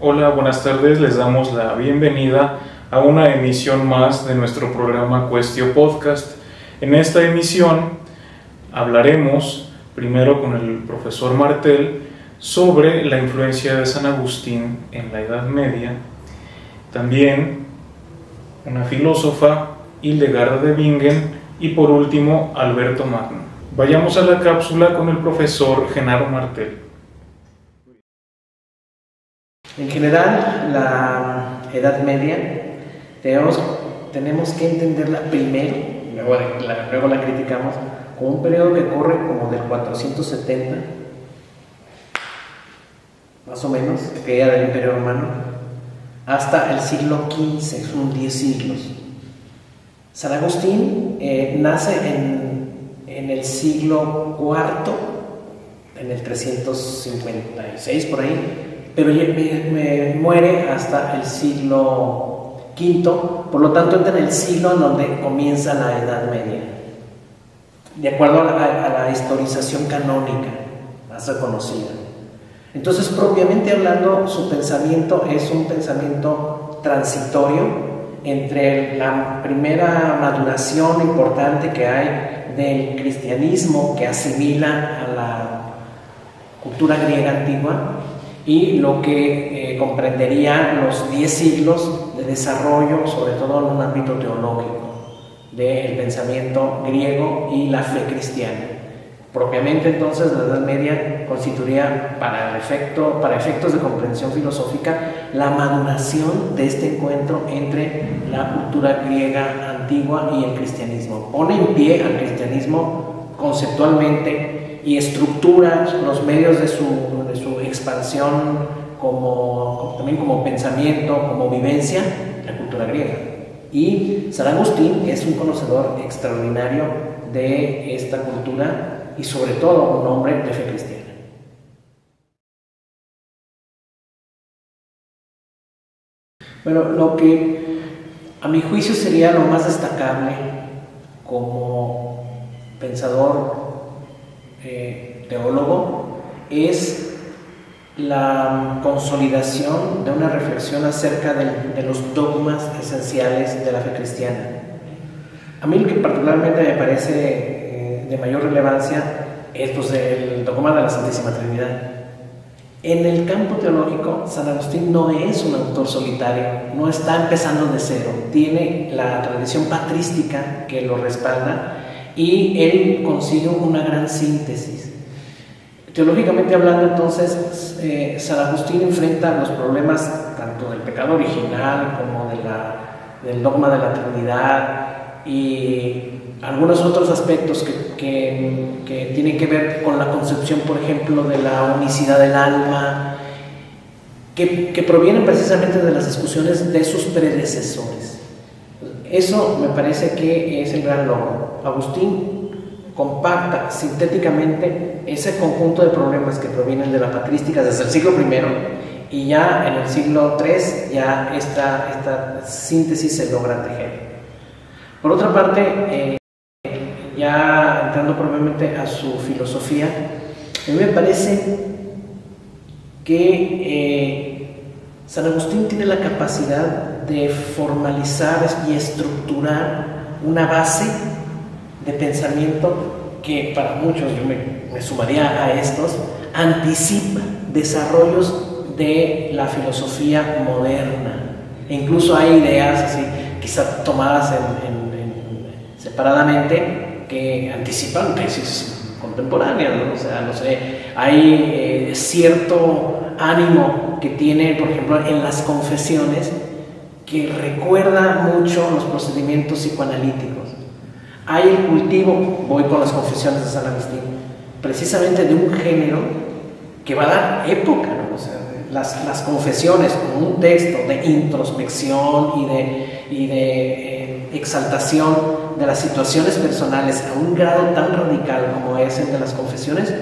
Hola, buenas tardes. Les damos la bienvenida a una emisión más de nuestro programa Cuestio Podcast. En esta emisión hablaremos primero con el profesor Martel sobre la influencia de San Agustín en la Edad Media. También una filósofa, Hildegarda de Bingen, y por último Alberto Magno. Vayamos a la cápsula con el profesor Genaro Martel. En general, la Edad Media tenemos que entenderla primero, luego la criticamos, como un periodo que corre como del 470, más o menos, que era del Imperio Romano, hasta el siglo XV, son 10 siglos. San Agustín nace en el siglo IV, en el 356 por ahí, pero muere hasta el siglo V, por lo tanto entra en el siglo en donde comienza la Edad Media, de acuerdo a la historización canónica más reconocida. Entonces, propiamente hablando, su pensamiento es un pensamiento transitorio entre la primera maduración importante que hay del cristianismo, que asimila a la cultura griega antigua, y lo que comprendería los 10 siglos de desarrollo, sobre todo en un ámbito teológico, del pensamiento griego y la fe cristiana. Propiamente entonces la Edad Media constituiría, para efectos de comprensión filosófica, la maduración de este encuentro entre la cultura griega antigua y el cristianismo. Pone en pie al cristianismo conceptualmente y estructura los medios de su expansión también como pensamiento, como vivencia, la cultura griega. Y San Agustín es un conocedor extraordinario de esta cultura y sobre todo un hombre de fe cristiana. Bueno, lo que a mi juicio sería lo más destacable como pensador teólogo es la consolidación de una reflexión acerca de los dogmas esenciales de la fe cristiana. A mí lo que particularmente me parece de mayor relevancia es el dogma de la Santísima Trinidad. En el campo teológico, San Agustín no es un autor solitario, no está empezando de cero, tiene la tradición patrística que lo respalda y él consigue una gran síntesis. Teológicamente hablando, entonces, San Agustín enfrenta los problemas tanto del pecado original como del dogma de la Trinidad y algunos otros aspectos que tienen que ver con la concepción, por ejemplo, de la unicidad del alma, que provienen precisamente de las discusiones de sus predecesores. Eso me parece que es el gran logro. Agustín compacta sintéticamente ese conjunto de problemas que provienen de la patrística desde el siglo I, y ya en el siglo III ya esta síntesis se logra tejer. Por otra parte, ya entrando propiamente a su filosofía, a mí me parece que San Agustín tiene la capacidad de formalizar y estructurar una base de pensamiento que para muchos, yo me sumaría a estos, anticipa desarrollos de la filosofía moderna. E incluso hay ideas así, quizá tomadas separadamente, que anticipan tesis contemporáneas, ¿no? O sea, no sé, hay cierto ánimo que tiene, por ejemplo, en las confesiones, que recuerda mucho los procedimientos psicoanalíticos. Hay el cultivo, voy con las confesiones de San Agustín, precisamente de un género que va a dar época, ¿no? O sea, las confesiones como un texto de introspección y de exaltación de las situaciones personales a un grado tan radical como es el de las confesiones,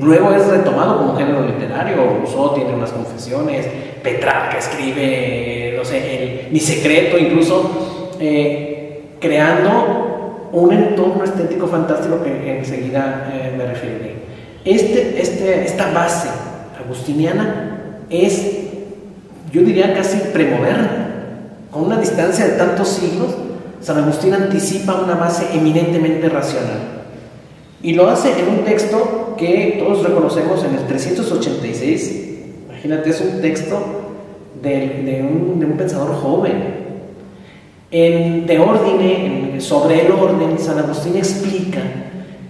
luego es retomado como género literario. Rousseau tiene unas confesiones, Petrarca escribe, no sé, Mi secreto, incluso creando un entorno estético fantástico que enseguida me referiré. Esta base agustiniana es yo diría casi premoderna. Con una distancia de tantos siglos, San Agustín anticipa una base eminentemente racional. Y lo hace en un texto que todos reconocemos en el 386. Imagínate, es un texto de un pensador joven. En De Ordine, sobre el orden, San Agustín explica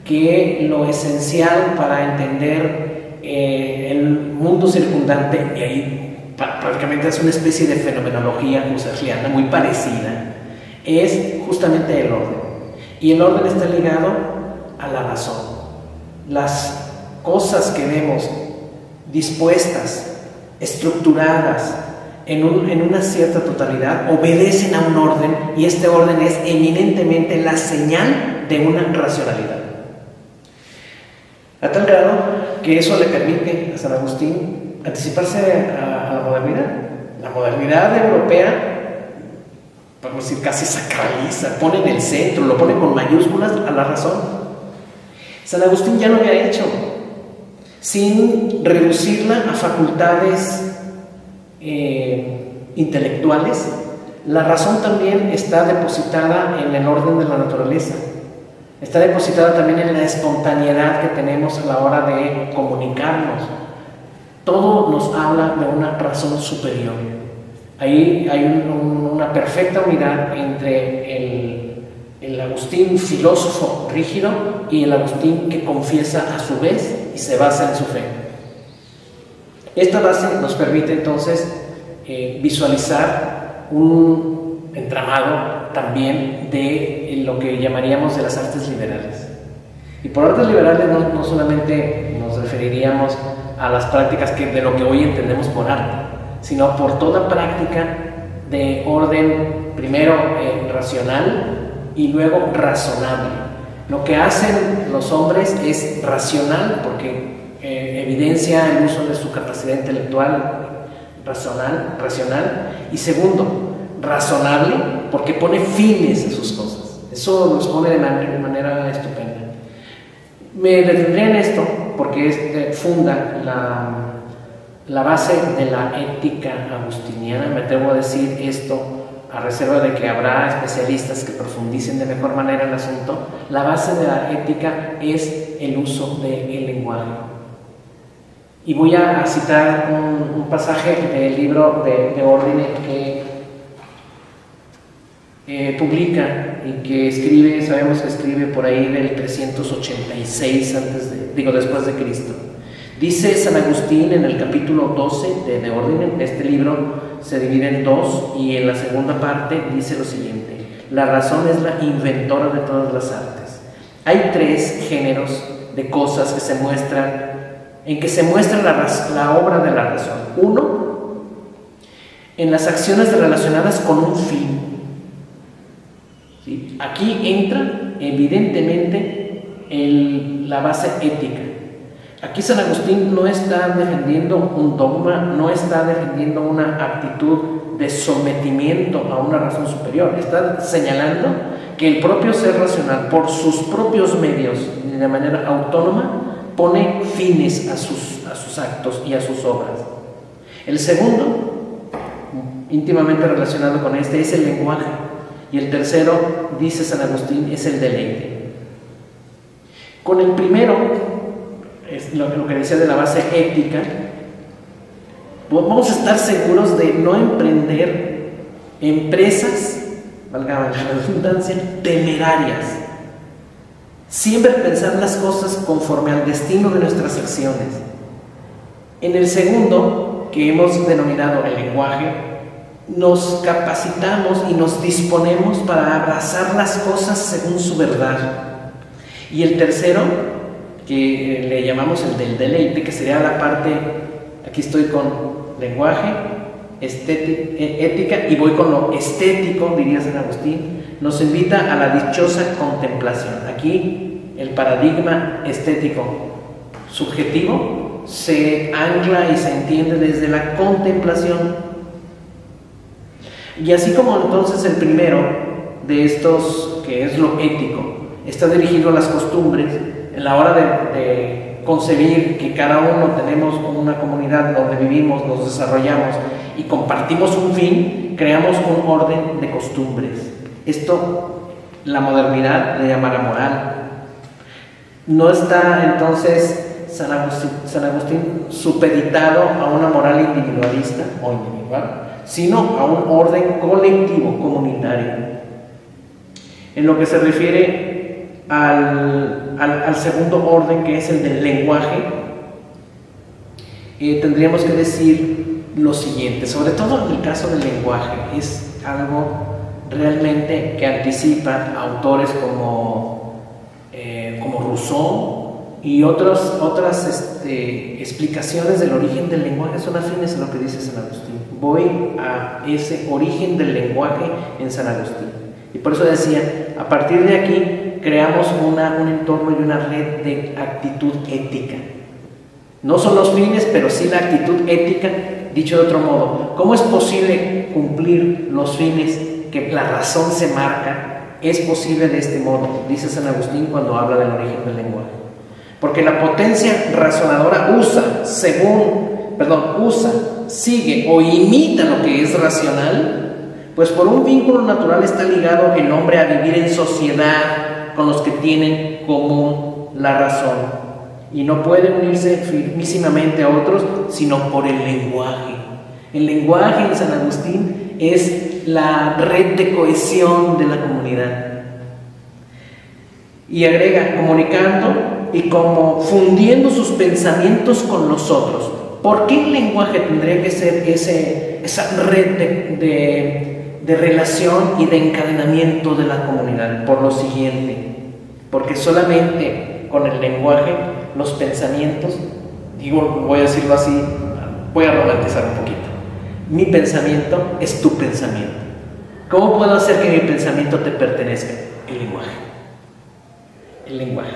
que lo esencial para entender el mundo circundante, y ahí prácticamente es una especie de fenomenología husserliana muy parecida, es justamente el orden. Y el orden está ligado a la razón. Las cosas que vemos dispuestas, estructuradas en una cierta totalidad, obedecen a un orden, y este orden es eminentemente la señal de una racionalidad. A tal grado que eso le permite a San Agustín anticiparse a la modernidad. La modernidad europea, podemos decir, casi sacraliza, pone en el centro, lo pone con mayúsculas a la razón. San Agustín ya lo había hecho, sin reducirla a facultades intelectuales. La razón también está depositada en el orden de la naturaleza, está depositada también en la espontaneidad que tenemos a la hora de comunicarnos. Todo nos habla de una razón superior. Ahí hay una perfecta unidad entre el Agustín filósofo rígido y el Agustín que confiesa a su vez y se basa en su fe. Esta base nos permite entonces visualizar un entramado también de lo que llamaríamos de las artes liberales. Y por artes liberales no solamente nos referiríamos a las prácticas de lo que hoy entendemos por arte, sino por toda práctica de orden primero racional y luego razonable. Lo que hacen los hombres es racional porque evidencia el uso de su capacidad intelectual racional, y segundo, razonable porque pone fines a sus cosas. Eso los pone de manera estupenda. Me detendré en esto porque funda la base de la ética agustiniana. Me atrevo a decir esto a reserva de que habrá especialistas que profundicen de mejor manera el asunto. La base de la ética es el uso del lenguaje. Y voy a citar un pasaje del libro de Ordine que publica y que escribe, sabemos que escribe por ahí del 386 después de Cristo. Dice San Agustín en el capítulo 12 de Ordine. Este libro se divide en dos y en la segunda parte dice lo siguiente: la razón es la inventora de todas las artes. Hay tres géneros de cosas que se muestran, en que se muestra la obra de la razón. Uno, en las acciones relacionadas con un fin. ¿Sí? Aquí entra evidentemente la base ética. Aquí San Agustín no está defendiendo un dogma, no está defendiendo una actitud de sometimiento a una razón superior. Está señalando que el propio ser racional, por sus propios medios, de manera autónoma, pone fines a sus actos y a sus obras. El segundo, íntimamente relacionado con este, es el lenguaje. Y el tercero, dice San Agustín, es el deleite. Con el primero, es lo que decía de la base ética, vamos a estar seguros de no emprender empresas, valga la redundancia, temerarias. Siempre pensar las cosas conforme al destino de nuestras acciones. En el segundo, que hemos denominado el lenguaje, nos capacitamos y nos disponemos para abrazar las cosas según su verdad. Y el tercero, que le llamamos el del deleite, que sería la parte, aquí estoy con lenguaje, ética, y voy con lo estético, diría San Agustín, nos invita a la dichosa contemplación. Aquí el paradigma estético subjetivo se ancla y se entiende desde la contemplación. Y así como entonces el primero de estos, que es lo ético, está dirigido a las costumbres, en la hora de concebir que cada uno tenemos una comunidad donde vivimos, nos desarrollamos y compartimos un fin, creamos un orden de costumbres. Esto la modernidad le llamará moral. No está entonces San Agustín supeditado a una moral individualista o individual, sino a un orden colectivo, comunitario. En lo que se refiere al segundo orden, que es el del lenguaje, tendríamos que decir lo siguiente, sobre todo en el caso del lenguaje, es algo realmente que anticipa a autores como Rousseau y otras explicaciones del origen del lenguaje son afines a lo que dice San Agustín. Voy a ese origen del lenguaje en San Agustín. Y por eso decía, a partir de aquí creamos un entorno y una red de actitud ética. No son los fines, pero sí la actitud ética. Dicho de otro modo, ¿cómo es posible cumplir los fines que la razón se marca? Es posible de este modo, dice San Agustín cuando habla del origen del lenguaje. Porque la potencia razonadora sigue o imita lo que es racional, pues por un vínculo natural está ligado el hombre a vivir en sociedad con los que tienen común la razón, y no puede unirse firmísimamente a otros sino por el lenguaje. El lenguaje en San Agustín es la red de cohesión de la comunidad. Y agrega, comunicando y como fundiendo sus pensamientos con los otros. ¿Por qué el lenguaje tendría que ser esa red de relación y de encadenamiento de la comunidad? Por lo siguiente, porque solamente con el lenguaje los pensamientos, voy a decirlo así, voy a romantizar un poquito. Mi pensamiento es tu pensamiento. ¿Cómo puedo hacer que mi pensamiento te pertenezca? El lenguaje. El lenguaje.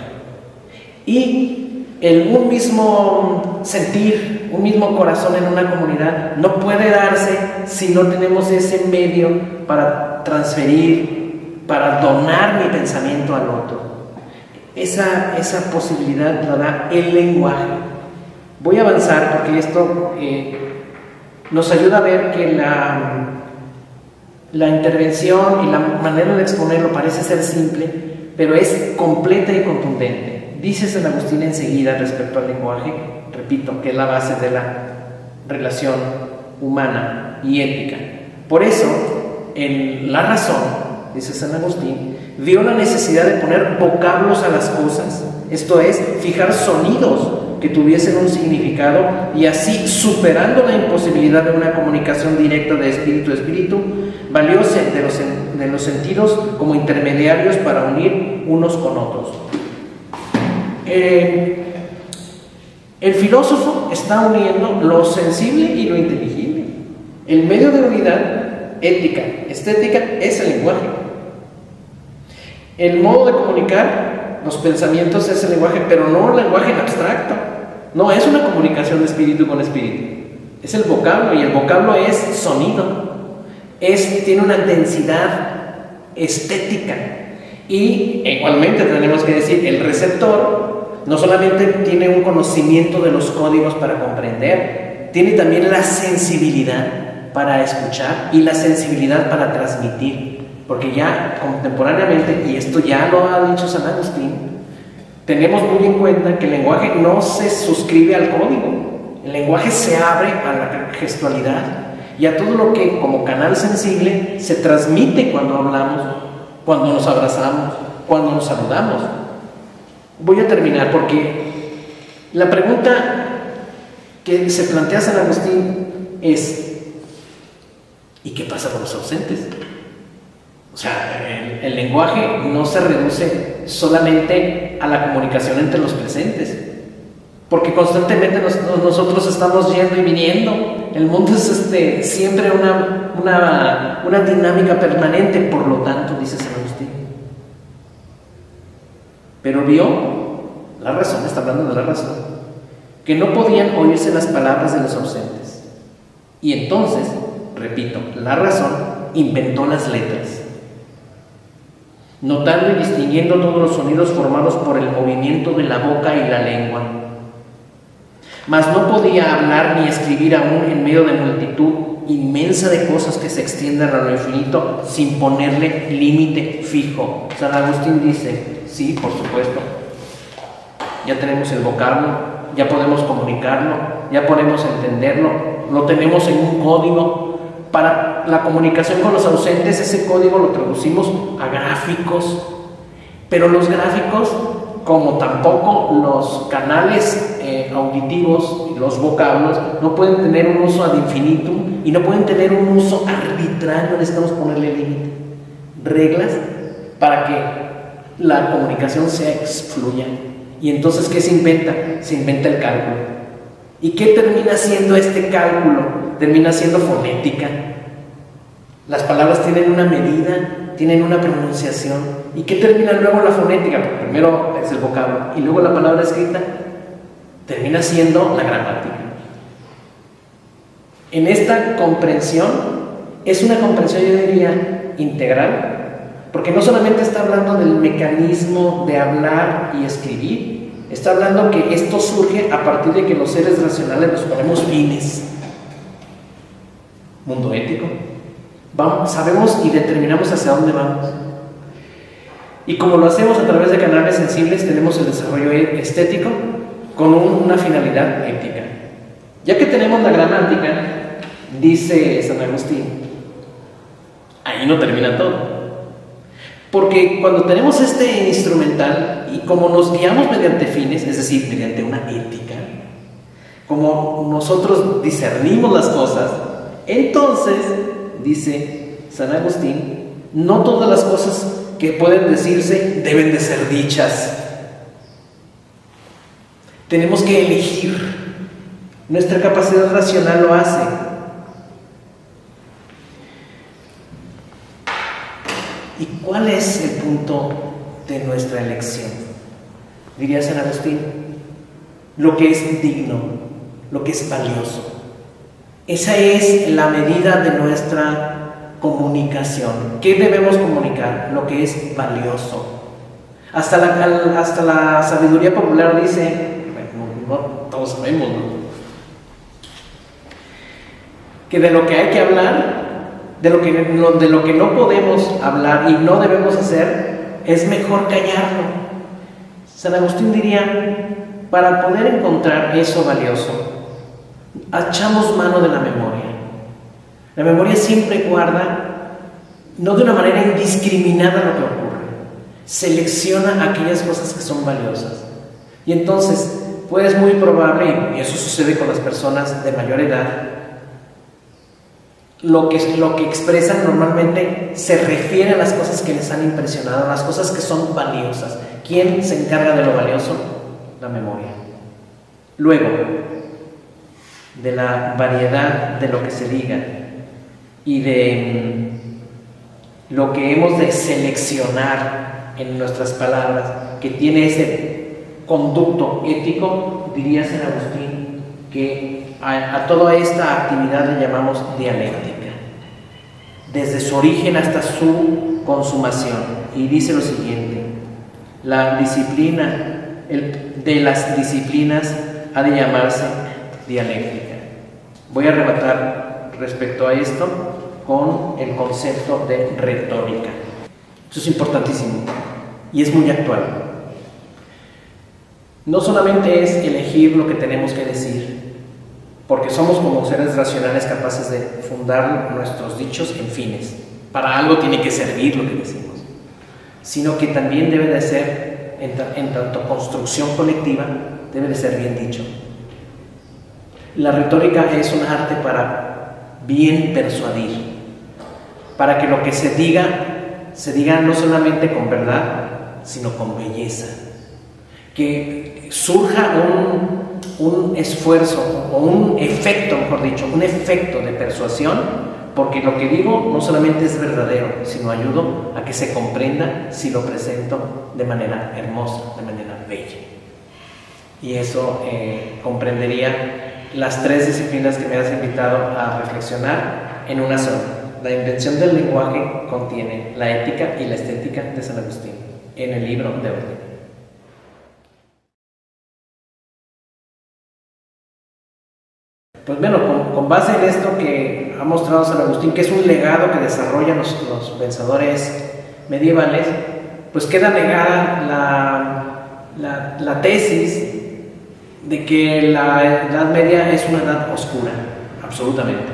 Y un mismo sentir, un mismo corazón en una comunidad no puede darse si no tenemos ese medio para transferir, para donar mi pensamiento al otro. Esa posibilidad la da el lenguaje. Voy a avanzar porque esto nos ayuda a ver que la intervención y la manera de exponerlo parece ser simple, pero es completa y contundente. Dice San Agustín enseguida respecto al lenguaje, repito, que es la base de la relación humana y ética. Por eso, la razón, dice San Agustín, vio la necesidad de poner vocablos a las cosas, esto es, fijar sonidos que tuviesen un significado, y así, superando la imposibilidad de una comunicación directa de espíritu a espíritu, valióse de los sentidos como intermediarios para unir unos con otros. El filósofo está uniendo lo sensible y lo inteligible. El medio de unidad ética, estética, es el lenguaje. El modo de comunicar los pensamientos es el lenguaje, pero no un lenguaje en abstracto. No es una comunicación de espíritu con espíritu. Es el vocablo, y el vocablo es sonido. Tiene una densidad estética. Y igualmente tenemos que decir, el receptor no solamente tiene un conocimiento de los códigos para comprender, tiene también la sensibilidad para escuchar y la sensibilidad para transmitir. Porque ya contemporáneamente, y esto ya lo ha dicho San Agustín, tenemos muy en cuenta que el lenguaje no se suscribe al código. El lenguaje se abre a la gestualidad y a todo lo que como canal sensible se transmite cuando hablamos, cuando nos abrazamos, cuando nos saludamos. Voy a terminar porque la pregunta que se plantea San Agustín es: ¿y qué pasa con los ausentes? O sea, el lenguaje no se reduce solamente a la comunicación entre los presentes, porque constantemente nosotros estamos yendo y viniendo. El mundo es siempre una dinámica permanente, por lo tanto, dice San Agustín. Pero vio la razón, está hablando de la razón, que no podían oírse las palabras de los ausentes. Y entonces, repito, la razón inventó las letras, notando y distinguiendo todos los sonidos formados por el movimiento de la boca y la lengua. mas no podía hablar ni escribir aún en medio de multitud inmensa de cosas que se extienden a lo infinito sin ponerle límite fijo. San Agustín dice, sí, por supuesto, ya tenemos el vocablo, ya podemos comunicarlo, ya podemos entenderlo, lo tenemos en un código. Para la comunicación con los ausentes, ese código lo traducimos a gráficos, pero los gráficos, como tampoco los canales auditivos y los vocablos, no pueden tener un uso ad infinitum y no pueden tener un uso arbitrario. Necesitamos ponerle límite, reglas para que la comunicación fluya. Y entonces, ¿qué se inventa? Se inventa el cálculo. ¿Y qué termina siendo este cálculo? Termina siendo fonética. Las palabras tienen una medida, tienen una pronunciación. ¿Y qué termina luego la fonética? Porque primero es el vocablo y luego la palabra escrita. Termina siendo la gramática. En esta comprensión, es una comprensión, yo diría, integral, porque no solamente está hablando del mecanismo de hablar y escribir, está hablando que esto surge a partir de que los seres racionales nos ponemos fines. Mundo ético. Sabemos y determinamos hacia dónde vamos. Y como lo hacemos a través de canales sensibles, tenemos el desarrollo estético con una finalidad ética. Ya que tenemos la gramática, dice San Agustín, ahí no termina todo. Porque cuando tenemos este instrumental y como nos guiamos mediante fines, es decir, mediante una ética, como nosotros discernimos las cosas, entonces, dice San Agustín, no todas las cosas que pueden decirse deben de ser dichas. Tenemos que elegir. Nuestra capacidad racional lo hace. ¿Y cuál es el punto de nuestra elección? Diría San Agustín, lo que es digno, lo que es valioso. Esa es la medida de nuestra comunicación. ¿Qué debemos comunicar? Lo que es valioso. Hasta la sabiduría popular dice, no todos sabemos, ¿no?, que de lo que hay que hablar, de lo que no podemos hablar y no debemos hacer, es mejor callarlo. San Agustín diría, para poder encontrar eso valioso, echamos mano de la memoria. La memoria siempre guarda, no de una manera indiscriminada lo que ocurre, selecciona aquellas cosas que son valiosas. Y entonces, pues es muy probable, y eso sucede con las personas de mayor edad, lo que expresan normalmente se refiere a las cosas que les han impresionado, a las cosas que son valiosas. ¿Quién se encarga de lo valioso? La memoria. Luego, de la variedad de lo que se diga y de lo que hemos de seleccionar en nuestras palabras, que tiene ese conducto ético, diría San Agustín que a toda esta actividad le llamamos dialéctica, desde su origen hasta su consumación. Y dice lo siguiente: la disciplina de las disciplinas ha de llamarse dialéctica. Voy a rematar respecto a esto con el concepto de retórica. Esto es importantísimo y es muy actual. No solamente es elegir lo que tenemos que decir, porque somos como seres racionales capaces de fundar nuestros dichos en fines. Para algo tiene que servir lo que decimos, sino que también debe de ser, en tanto construcción colectiva, debe de ser bien dicho. La retórica es un arte para bien persuadir, para que lo que se diga no solamente con verdad, sino con belleza. Que surja un esfuerzo o un efecto, mejor dicho, un efecto de persuasión, porque lo que digo no solamente es verdadero, sino ayudo a que se comprenda si lo presento de manera hermosa, de manera bella. Y eso comprendería las tres disciplinas que me has invitado a reflexionar en una sola. La invención del lenguaje contiene la ética y la estética de San Agustín en el libro de Orden. Pues bueno, con base en esto que ha mostrado San Agustín, que es un legado que desarrollan los pensadores medievales, pues queda negada la tesis de que la Edad Media es una edad oscura, absolutamente.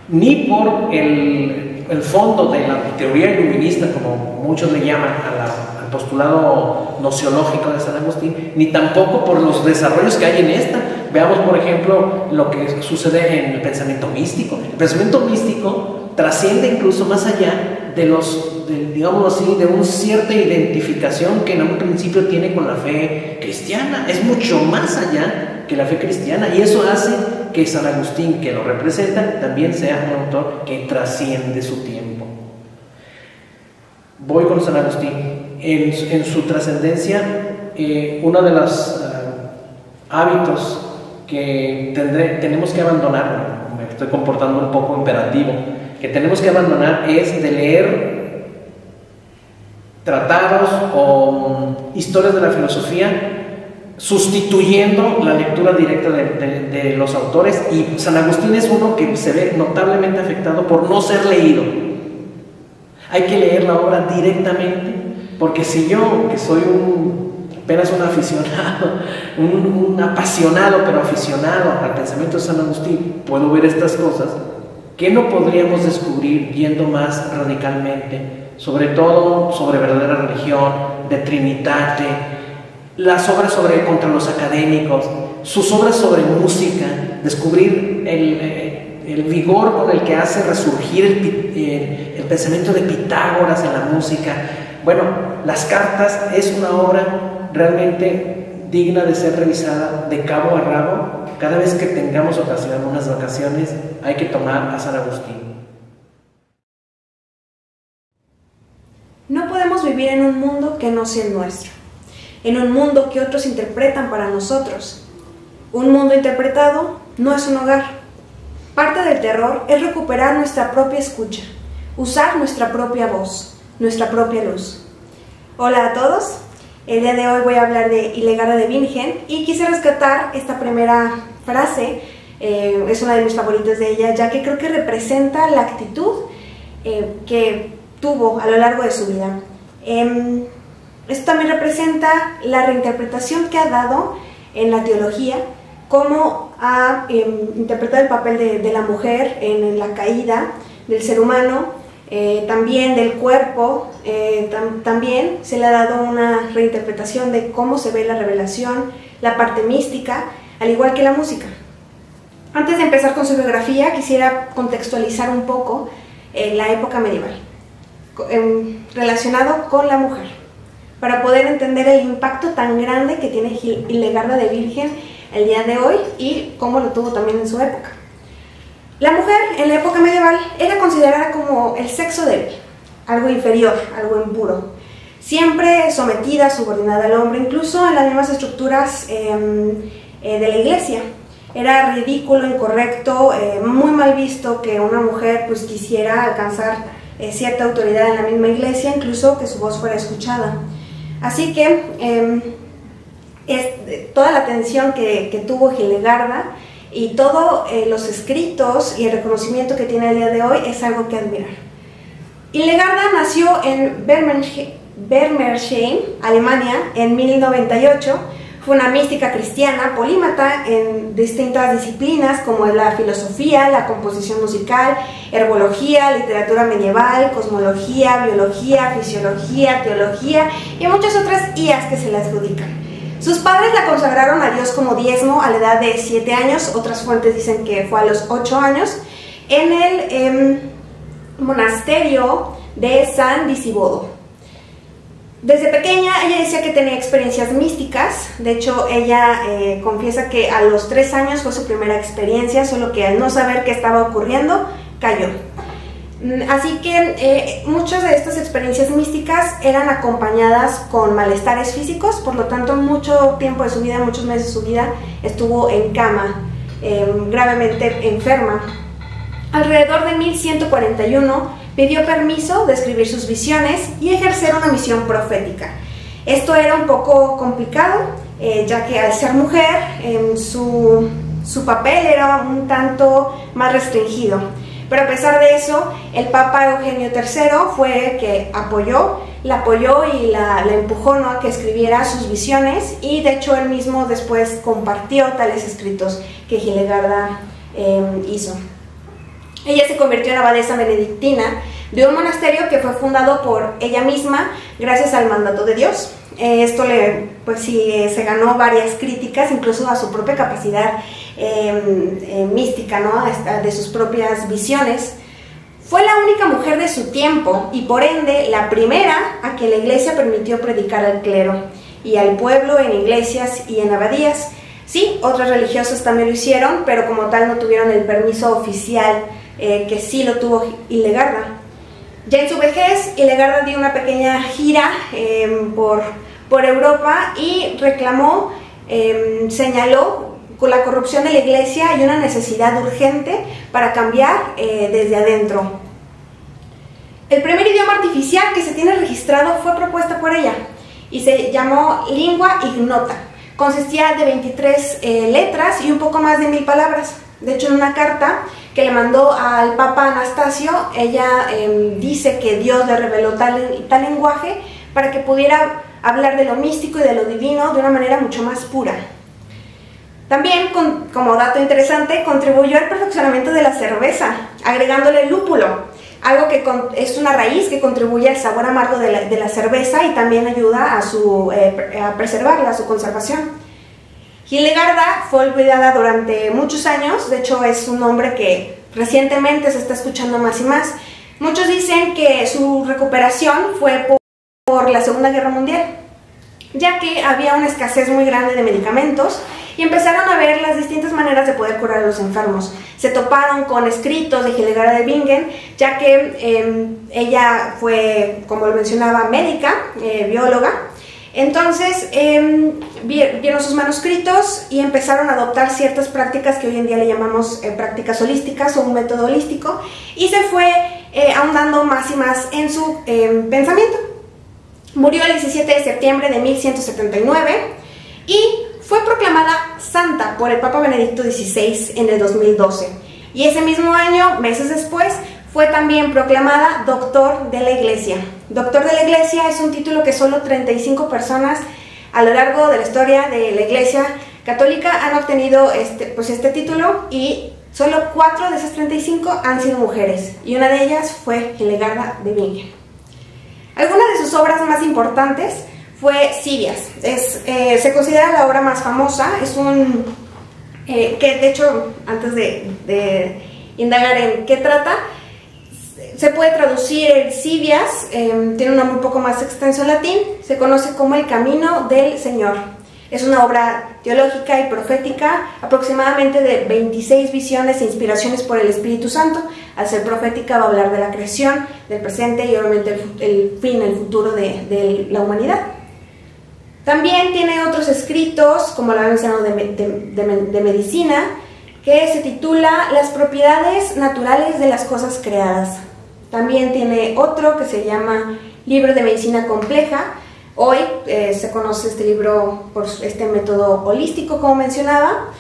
Ni por el fondo de la teoría iluminista, como muchos le llaman al postulado nociológico de San Agustín, ni tampoco por los desarrollos que hay en esta. Veamos, por ejemplo, lo que sucede en el pensamiento místico. El pensamiento místico trasciende incluso más allá digámoslo así, de una cierta identificación que en un principio tiene con la fe cristiana. Es mucho más allá que la fe cristiana, y eso hace que San Agustín, que lo representa, también sea un autor que trasciende su tiempo. Voy con San Agustín. En su trascendencia, uno de los hábitos que tenemos que abandonar, me estoy comportando un poco imperativo, que tenemos que abandonar es de leer tratados o historias de la filosofía sustituyendo la lectura directa de los autores, y San Agustín es uno que se ve notablemente afectado por no ser leído. Hay que leer la obra directamente, porque si yo, que soy apenas un aficionado, un apasionado pero aficionado al pensamiento de San Agustín, puedo ver estas cosas, ¿qué no podríamos descubrir yendo más radicalmente? Sobre todo sobre verdadera religión, de Trinitate, las obras contra los académicos, sus obras sobre música, descubrir el vigor con el que hace resurgir el pensamiento de Pitágoras en la música. Bueno, Las Cartas es una obra realmente digna de ser revisada de cabo a rabo. Cada vez que tengamos unas vacaciones, hay que tomar a San Agustín. No podemos vivir en un mundo que no sea el nuestro, en un mundo que otros interpretan para nosotros. Un mundo interpretado no es un hogar. Parte del terror es recuperar nuestra propia escucha, usar nuestra propia voz, nuestra propia luz. Hola a todos, el día de hoy voy a hablar de Hildegarda de Bingen y quise rescatar esta primera frase, es una de mis favoritas de ella, ya que creo que representa la actitud que tuvo a lo largo de su vida. Esto también representa la reinterpretación que ha dado en la teología, cómo ha interpretado el papel de la mujer en la caída del ser humano, también del cuerpo. También se le ha dado una reinterpretación de cómo se ve la revelación, la parte mística, al igual que la música. Antes de empezar con su biografía, quisiera contextualizar un poco la época medieval relacionado con la mujer, para poder entender el impacto tan grande que tiene Hildegarda de Bingen el día de hoy y cómo lo tuvo también en su época. La mujer en la época medieval era considerada como el sexo débil, algo inferior, algo impuro, siempre sometida, subordinada al hombre, incluso en las mismas estructuras de la iglesia. Era ridículo, incorrecto, muy mal visto que una mujer pues quisiera alcanzar cierta autoridad en la misma iglesia, incluso que su voz fuera escuchada. Así que toda la atención que tuvo Hildegarda y todos los escritos y el reconocimiento que tiene el día de hoy es algo que admirar. Hildegarda nació en Bermersheim, Alemania, en 1098. Fue una mística cristiana, polímata en distintas disciplinas como la filosofía, la composición musical, herbología, literatura medieval, cosmología, biología, fisiología, teología y muchas otras IAs que se le adjudican. Sus padres la consagraron a Dios como diezmo a la edad de 7 años, otras fuentes dicen que fue a los 8 años, en el monasterio de San Disibodo. Desde pequeña ella decía que tenía experiencias místicas. De hecho ella confiesa que a los 3 años fue su primera experiencia, solo que al no saber qué estaba ocurriendo, cayó. Así que muchas de estas experiencias místicas eran acompañadas con malestares físicos, por lo tanto mucho tiempo de su vida, muchos meses de su vida estuvo en cama, gravemente enferma. Alrededor de 1141 pidió permiso de escribir sus visiones y ejercer una misión profética. Esto era un poco complicado, ya que al ser mujer, su su papel era un tanto más restringido. Pero a pesar de eso, el Papa Eugenio III fue el que la apoyó y la empujó, ¿no?, a que escribiera sus visiones, y de hecho él mismo después compartió tales escritos que Hildegarda hizo. Ella se convirtió en abadesa benedictina de un monasterio que fue fundado por ella misma gracias al mandato de Dios. Esto se ganó varias críticas, incluso a su propia capacidad mística, ¿no?, de sus propias visiones. Fue la única mujer de su tiempo y por ende la primera a que la iglesia permitió predicar al clero y al pueblo en iglesias y en abadías. Sí, otras religiosas también lo hicieron, pero como tal no tuvieron el permiso oficial que sí lo tuvo Hildegarda. Ya en su vejez, Hildegarda dio una pequeña gira por Europa y reclamó, señaló con la corrupción de la iglesia y una necesidad urgente para cambiar desde adentro. El primer idioma artificial que se tiene registrado fue propuesta por ella y se llamó lingua ignota. Consistía de 23 letras y un poco más de 1000 palabras. De hecho, en una carta que le mandó al Papa Anastasio, ella dice que Dios le reveló tal lenguaje para que pudiera hablar de lo místico y de lo divino de una manera mucho más pura. También, como dato interesante, contribuyó al perfeccionamiento de la cerveza, agregándole lúpulo, algo que es una raíz que contribuye al sabor amargo de la cerveza y también ayuda a preservarla, a su conservación. Hildegarda fue olvidada durante muchos años, de hecho es un nombre que recientemente se está escuchando más y más. Muchos dicen que su recuperación fue por la Segunda Guerra Mundial, ya que había una escasez muy grande de medicamentos y empezaron a ver las distintas maneras de poder curar a los enfermos. Se toparon con escritos de Hildegarda de Bingen, ya que ella fue, como lo mencionaba, médica, bióloga. Entonces vieron sus manuscritos y empezaron a adoptar ciertas prácticas que hoy en día le llamamos prácticas holísticas o un método holístico, y se fue ahondando más y más en su pensamiento. Murió el 17 de septiembre de 1179 y fue proclamada santa por el Papa Benedicto XVI en el 2012. Y ese mismo año, meses después, fue también proclamada doctor de la Iglesia. Doctor de la Iglesia es un título que solo 35 personas a lo largo de la historia de la Iglesia Católica han obtenido este título, y solo 4 de esas 35 han sido mujeres, y una de ellas fue Hildegarda de Bingen. Algunas de sus obras más importantes fue Sivias. Se considera la obra más famosa. Es que de hecho, antes de indagar en qué trata, se puede traducir el Sivias, tiene un nombre un poco más extenso en latín, se conoce como el Camino del Señor. Es una obra teológica y profética, aproximadamente de 26 visiones e inspiraciones por el Espíritu Santo. Al ser profética va a hablar de la creación, del presente y obviamente el futuro de la humanidad. También tiene otros escritos, como lo había mencionado, de medicina, que se titula Las propiedades naturales de las cosas creadas. También tiene otro que se llama Libro de Medicina Compleja. Hoy se conoce este libro por este método holístico, como mencionaba.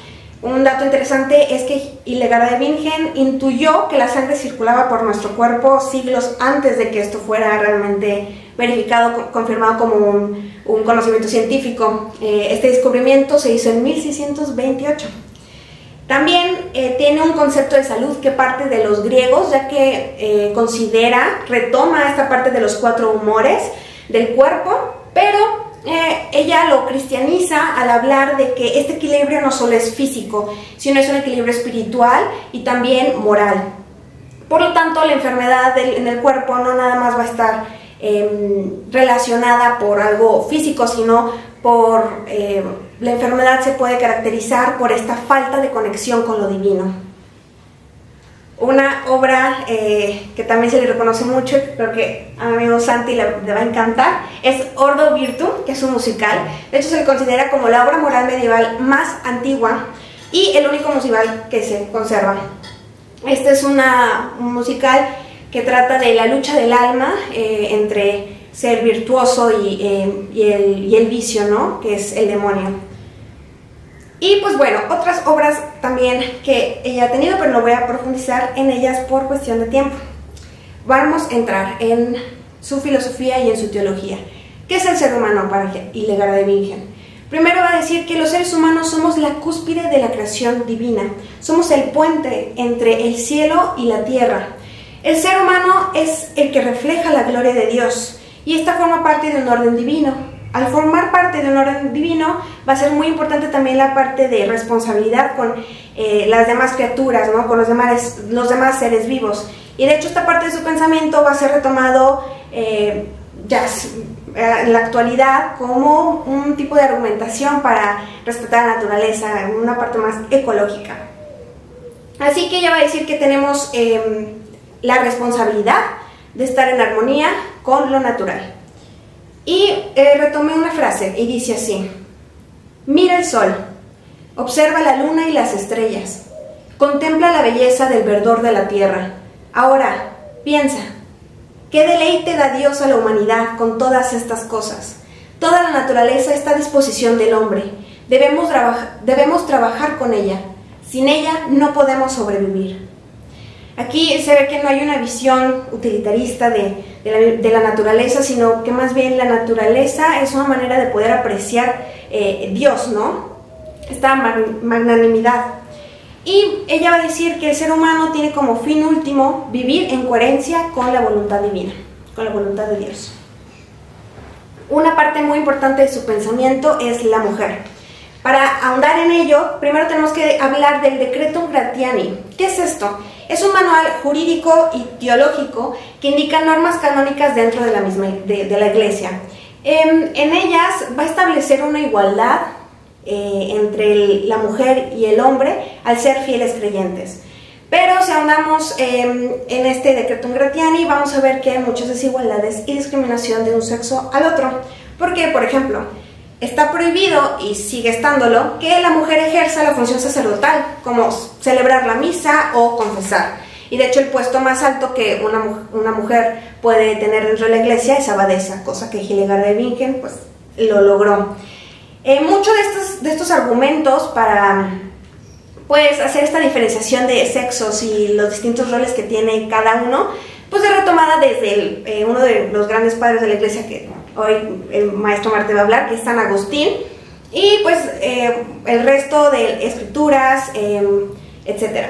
Un dato interesante es que Hildegarda de Bingen intuyó que la sangre circulaba por nuestro cuerpo siglos antes de que esto fuera realmente verificado, confirmado como un conocimiento científico. Este descubrimiento se hizo en 1628. También tiene un concepto de salud que parte de los griegos, ya que retoma esta parte de los 4 humores del cuerpo, pero ella lo cristianiza al hablar de que este equilibrio no solo es físico, sino es un equilibrio espiritual y también moral. Por lo tanto, la enfermedad en el cuerpo no nada más va a estar relacionada por algo físico, sino por la enfermedad se puede caracterizar por esta falta de conexión con lo divino. Una obra que también se le reconoce mucho, creo que a mi amigo Santi le va a encantar, es Ordo Virtum, que es un musical. De hecho, se le considera como la obra moral medieval más antigua y el único musical que se conserva. Este es un musical que trata de la lucha del alma entre ser virtuoso y el vicio, ¿no?, que es el demonio. Y pues bueno, otras obras también que ella ha tenido, pero no voy a profundizar en ellas por cuestión de tiempo. Vamos a entrar en su filosofía y en su teología. ¿Qué es el ser humano para Hildegard de Bingen? Primero va a decir que los seres humanos somos la cúspide de la creación divina. Somos el puente entre el cielo y la tierra. El ser humano es el que refleja la gloria de Dios y esta forma parte de un orden divino. Al formar parte de un orden divino va a ser muy importante también la parte de responsabilidad con las demás criaturas, ¿no? Con los demás seres vivos. Y de hecho esta parte de su pensamiento va a ser retomado ya en la actualidad como un tipo de argumentación para respetar la naturaleza, una parte más ecológica. Así que ella va a decir que tenemos la responsabilidad de estar en armonía con lo natural. Y retomé una frase y dice así: mira el sol, observa la luna y las estrellas, contempla la belleza del verdor de la tierra. Ahora, piensa, ¿qué deleite da Dios a la humanidad con todas estas cosas? Toda la naturaleza está a disposición del hombre. Debemos trabajar con ella. Sin ella no podemos sobrevivir. Aquí se ve que no hay una visión utilitarista de la naturaleza, sino que más bien la naturaleza es una manera de poder apreciar Dios, ¿no? Esta magnanimidad. Y ella va a decir que el ser humano tiene como fin último vivir en coherencia con la voluntad divina, con la voluntad de Dios. Una parte muy importante de su pensamiento es la mujer. Para ahondar en ello, primero tenemos que hablar del Decretum Gratiani. ¿Qué es esto? Es un manual jurídico y teológico que indica normas canónicas dentro de la Iglesia. En ellas va a establecer una igualdad entre la mujer y el hombre al ser fieles creyentes. Pero si ahondamos en este Decretum Gratiani, vamos a ver que hay muchas desigualdades y discriminación de un sexo al otro. Porque, por ejemplo, está prohibido, y sigue estándolo, que la mujer ejerza la función sacerdotal, como celebrar la misa o confesar. Y de hecho el puesto más alto que una mujer puede tener dentro de la iglesia es abadesa, cosa que Hildegard de Bingen pues lo logró. Muchos de estos argumentos para pues hacer esta diferenciación de sexos y los distintos roles que tiene cada uno, pues es retomada desde uno de los grandes padres de la iglesia que hoy el maestro Marte va a hablar, que es San Agustín, y pues el resto de escrituras, etc.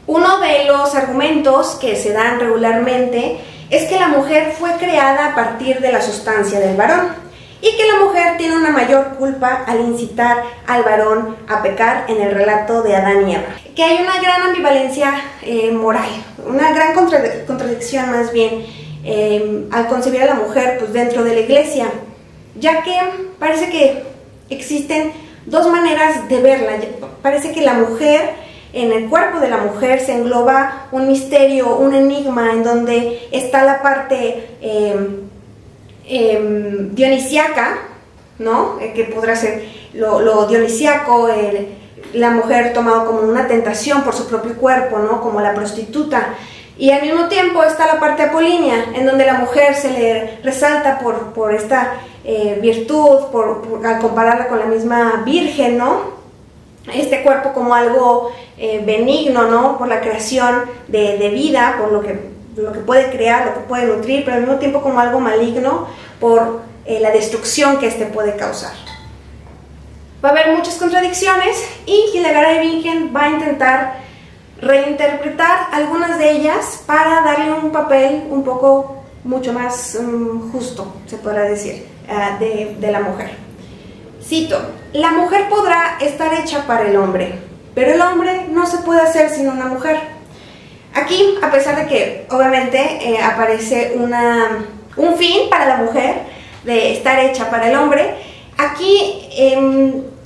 Uno de los argumentos que se dan regularmente es que la mujer fue creada a partir de la sustancia del varón y que la mujer tiene una mayor culpa al incitar al varón a pecar en el relato de Adán y Eva. Que hay una gran ambivalencia moral, una gran contradicción más bien al concebir a la mujer pues, dentro de la iglesia, ya que parece que existen dos maneras de verla. Parece que la mujer, en el cuerpo de la mujer se engloba un misterio, un enigma, en donde está la parte dionisiaca, ¿no? Que podrá ser lo dionisiaco, la mujer tomado como una tentación por su propio cuerpo, ¿no? Como la prostituta. Y al mismo tiempo está la parte apolínea, en donde la mujer se le resalta por esta virtud, al compararla con la misma virgen, ¿no? Este cuerpo como algo benigno, ¿no? Por la creación de vida, por lo que puede crear, lo que puede nutrir, pero al mismo tiempo como algo maligno por la destrucción que este puede causar. Va a haber muchas contradicciones y Hildegard de Bingen va a intentar reinterpretar algunas de ellas para darle un papel un poco mucho más justo, se podrá decir, de la mujer. Cito: la mujer podrá estar hecha para el hombre, pero el hombre no se puede hacer sin una mujer. Aquí, a pesar de que obviamente aparece un fin para la mujer de estar hecha para el hombre, aquí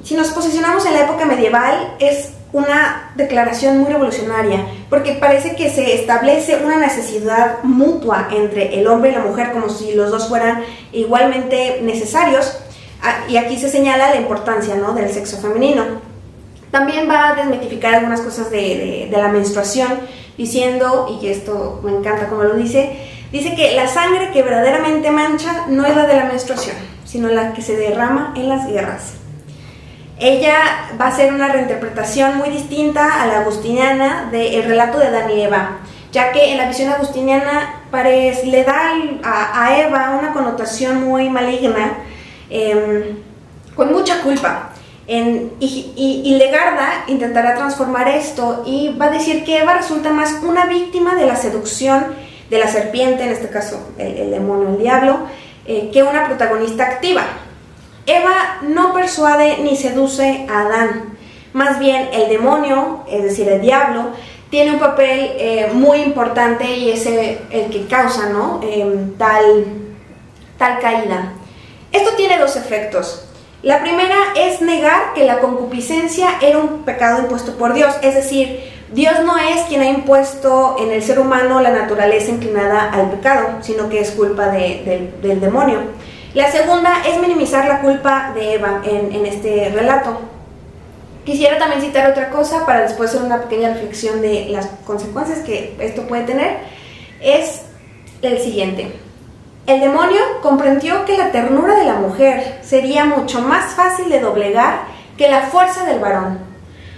si nos posicionamos en la época medieval es una declaración muy revolucionaria, porque parece que se establece una necesidad mutua entre el hombre y la mujer, como si los dos fueran igualmente necesarios, y aquí se señala la importancia, ¿no?, del sexo femenino. También va a desmitificar algunas cosas de la menstruación, diciendo, y esto me encanta como lo dice que la sangre que verdaderamente mancha no es la de la menstruación, sino la que se derrama en las guerras. Ella va a ser una reinterpretación muy distinta a la agustiniana del relato de Adán y Eva, ya que en la visión agustiniana le da a Eva una connotación muy maligna, con mucha culpa. Y Legarda intentará transformar esto y va a decir que Eva resulta más una víctima de la seducción de la serpiente, en este caso el demonio, el diablo, que una protagonista activa. Eva no persuade ni seduce a Adán, más bien el demonio, es decir, el diablo, tiene un papel muy importante y es el que causa, ¿no? tal caída. Esto tiene dos efectos. La primera es negar que la concupiscencia era un pecado impuesto por Dios, es decir, Dios no es quien ha impuesto en el ser humano la naturaleza inclinada al pecado, sino que es culpa del demonio. La segunda es minimizar la culpa de Eva en este relato. Quisiera también citar otra cosa para después hacer una pequeña reflexión de las consecuencias que esto puede tener. Es el siguiente. El demonio comprendió que la ternura de la mujer sería mucho más fácil de doblegar que la fuerza del varón.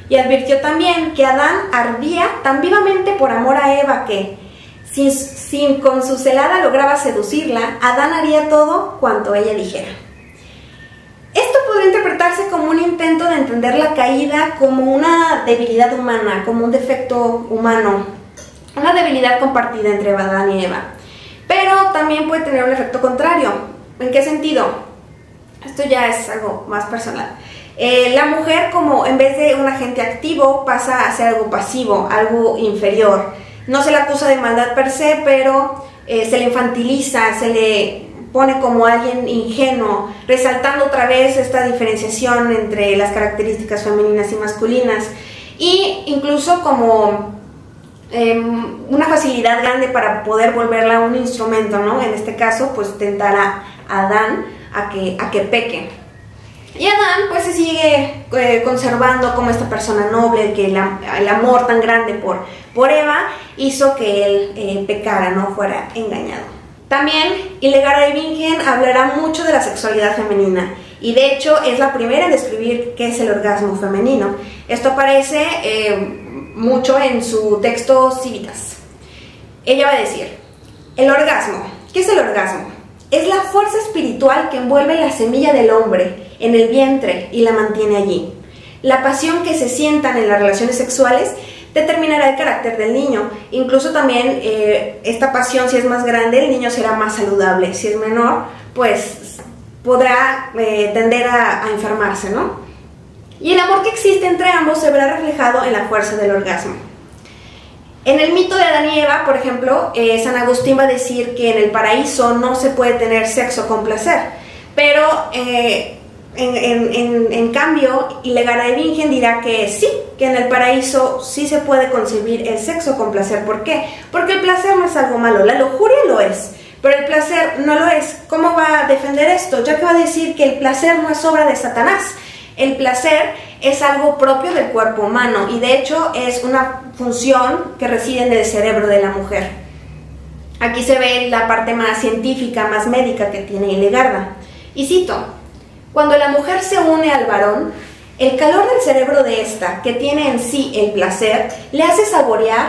Y advirtió también que Adán ardía tan vivamente por amor a Eva que, si con su celada lograba seducirla, Adán haría todo cuanto ella dijera. Esto podría interpretarse como un intento de entender la caída como una debilidad humana, como un defecto humano, una debilidad compartida entre Adán y Eva. Pero también puede tener un efecto contrario. ¿En qué sentido? Esto ya es algo más personal. La mujer, como en vez de un agente activo, pasa a ser algo pasivo, algo inferior. No se le acusa de maldad per se, pero se le infantiliza, se le pone como alguien ingenuo, resaltando otra vez esta diferenciación entre las características femeninas y masculinas, y incluso como una facilidad grande para poder volverla un instrumento, ¿no? En este caso, pues tentar a Adán a que peque. Y Adán pues se sigue conservando como esta persona noble, que el amor tan grande por Eva hizo que él pecara, no fuera engañado. También Hildegard de Bingen hablará mucho de la sexualidad femenina, y de hecho es la primera en describir qué es el orgasmo femenino. Esto aparece mucho en su texto Civitas. Ella va a decir: el orgasmo. ¿Qué es el orgasmo? Es la fuerza espiritual que envuelve la semilla del hombre en el vientre y la mantiene allí. La pasión que se sientan en las relaciones sexuales determinará el carácter del niño. Incluso también esta pasión, si es más grande, el niño será más saludable. Si es menor, pues podrá tender a enfermarse, ¿no? Y el amor que existe entre ambos se verá reflejado en la fuerza del orgasmo. En el mito de Adán y Eva, por ejemplo, San Agustín va a decir que en el paraíso no se puede tener sexo con placer, pero en cambio, Hildegard de Bingen dirá que sí, que en el paraíso sí se puede concebir el sexo con placer. ¿Por qué? Porque el placer no es algo malo, la lujuria lo es, pero el placer no lo es. ¿Cómo va a defender esto? Ya que va a decir que el placer no es obra de Satanás. El placer es algo propio del cuerpo humano y de hecho es una función que reside en el cerebro de la mujer. Aquí se ve la parte más científica, más médica que tiene Hildegard. Y cito: cuando la mujer se une al varón, el calor del cerebro de ésta, que tiene en sí el placer, le hace saborear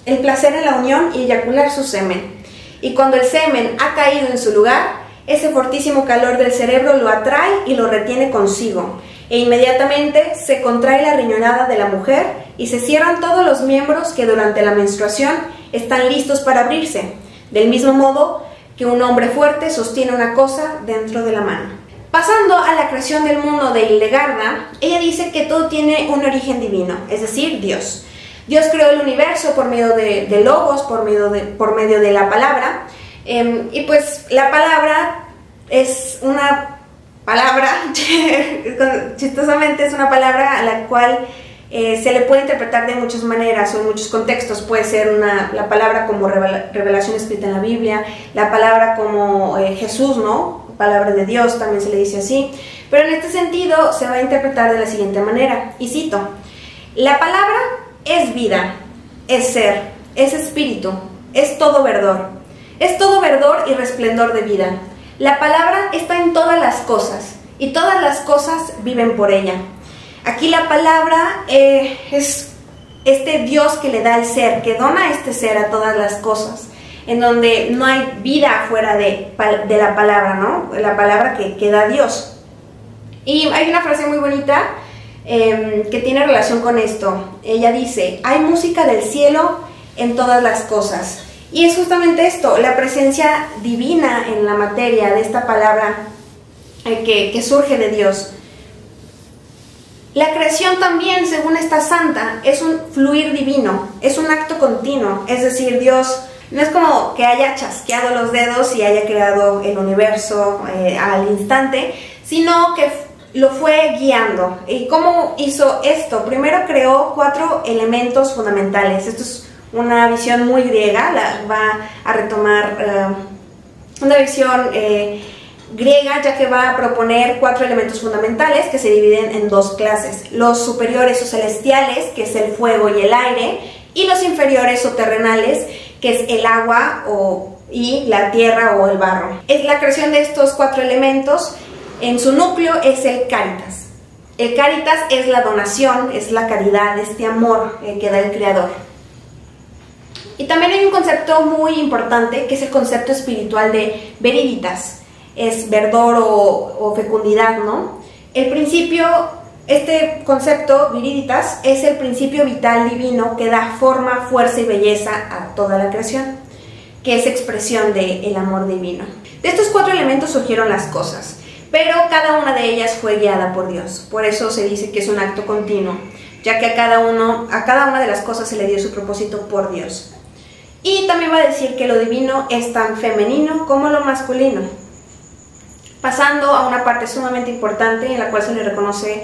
el placer en la unión y eyacular su semen. Y cuando el semen ha caído en su lugar, ese fortísimo calor del cerebro lo atrae y lo retiene consigo, e inmediatamente se contrae la riñonada de la mujer y se cierran todos los miembros que durante la menstruación están listos para abrirse, del mismo modo que un hombre fuerte sostiene una cosa dentro de la mano. Pasando a la creación del mundo de Hildegard, ella dice que todo tiene un origen divino, es decir, Dios. Dios creó el universo por medio de logos, por medio de la palabra. Y pues la palabra es una palabra, chistosamente es una palabra a la cual se le puede interpretar de muchas maneras o en muchos contextos. Puede ser la palabra como revelación escrita en la Biblia, la palabra como Jesús, ¿no? Palabra de Dios, también se le dice así. Pero en este sentido se va a interpretar de la siguiente manera, y cito: la palabra es vida, es ser, es espíritu, es todo verdor y resplendor de vida. La palabra está en todas las cosas y todas las cosas viven por ella. Aquí la palabra es este Dios que le da el ser, que dona este ser a todas las cosas, en donde no hay vida fuera de la palabra, ¿no? La palabra que da Dios. Y hay una frase muy bonita que tiene relación con esto. Ella dice: hay música del cielo en todas las cosas. Y es justamente esto, la presencia divina en la materia de esta palabra que surge de Dios. La creación también, según esta santa, es un fluir divino, es un acto continuo. Es decir, Dios no es como que haya chasqueado los dedos y haya creado el universo al instante, sino que lo fue guiando. ¿Y cómo hizo esto? Primero creó 4 elementos fundamentales. Esto es una visión muy griega, va a retomar una visión griega, ya que va a proponer 4 elementos fundamentales que se dividen en 2 clases: los superiores o celestiales, que es el fuego y el aire, y los inferiores o terrenales, que es el agua y la tierra o el barro. Es la creación de estos 4 elementos. En su núcleo es el caritas. El caritas es la donación, es la caridad, este amor que da el Creador. Y también hay un concepto muy importante, que es el concepto espiritual de viriditas. Es verdor o fecundidad, ¿no? El principio, este concepto, viriditas, es el principio vital divino que da forma, fuerza y belleza a toda la creación, que es expresión del amor divino. De estos 4 elementos surgieron las cosas, pero cada una de ellas fue guiada por Dios. Por eso se dice que es un acto continuo, ya que a cada una de las cosas se le dio su propósito por Dios. Y también va a decir que lo divino es tan femenino como lo masculino. Pasando a una parte sumamente importante en la cual se le reconoce,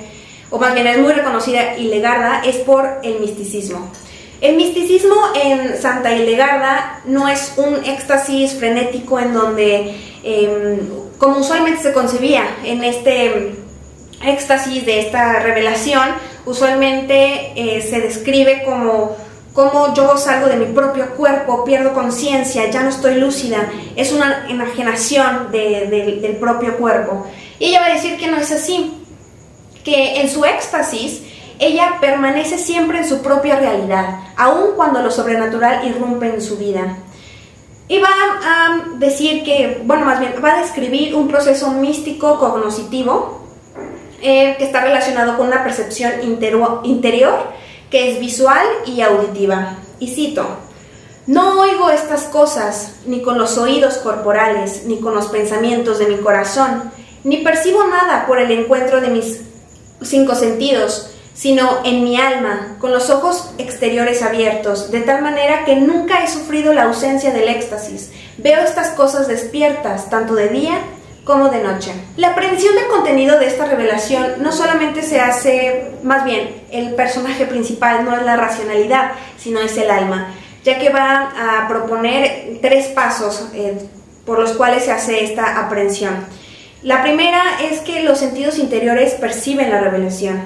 o más bien es muy reconocida Hildegarda, es por el misticismo. El misticismo en Santa Hildegarda no es un éxtasis frenético en donde, como usualmente se concebía en este éxtasis de esta revelación, usualmente se describe como yo salgo de mi propio cuerpo, pierdo conciencia, ya no estoy lúcida, es una enajenación del propio cuerpo. Y ella va a decir que no es así, que en su éxtasis ella permanece siempre en su propia realidad, aun cuando lo sobrenatural irrumpe en su vida. Y va a decir que, bueno, más bien, va a describir un proceso místico cognoscitivo que está relacionado con una percepción interior, que es visual y auditiva. Y cito: no oigo estas cosas ni con los oídos corporales, ni con los pensamientos de mi corazón, ni percibo nada por el encuentro de mis 5 sentidos, sino en mi alma, con los ojos exteriores abiertos, de tal manera que nunca he sufrido la ausencia del éxtasis. Veo estas cosas despiertas, tanto de día como de noche. La aprehensión del contenido de esta revelación no solamente se hace, más bien, el personaje principal no es la racionalidad, sino es el alma, ya que va a proponer 3 pasos por los cuales se hace esta aprehensión. La primera es que los sentidos interiores perciben la revelación.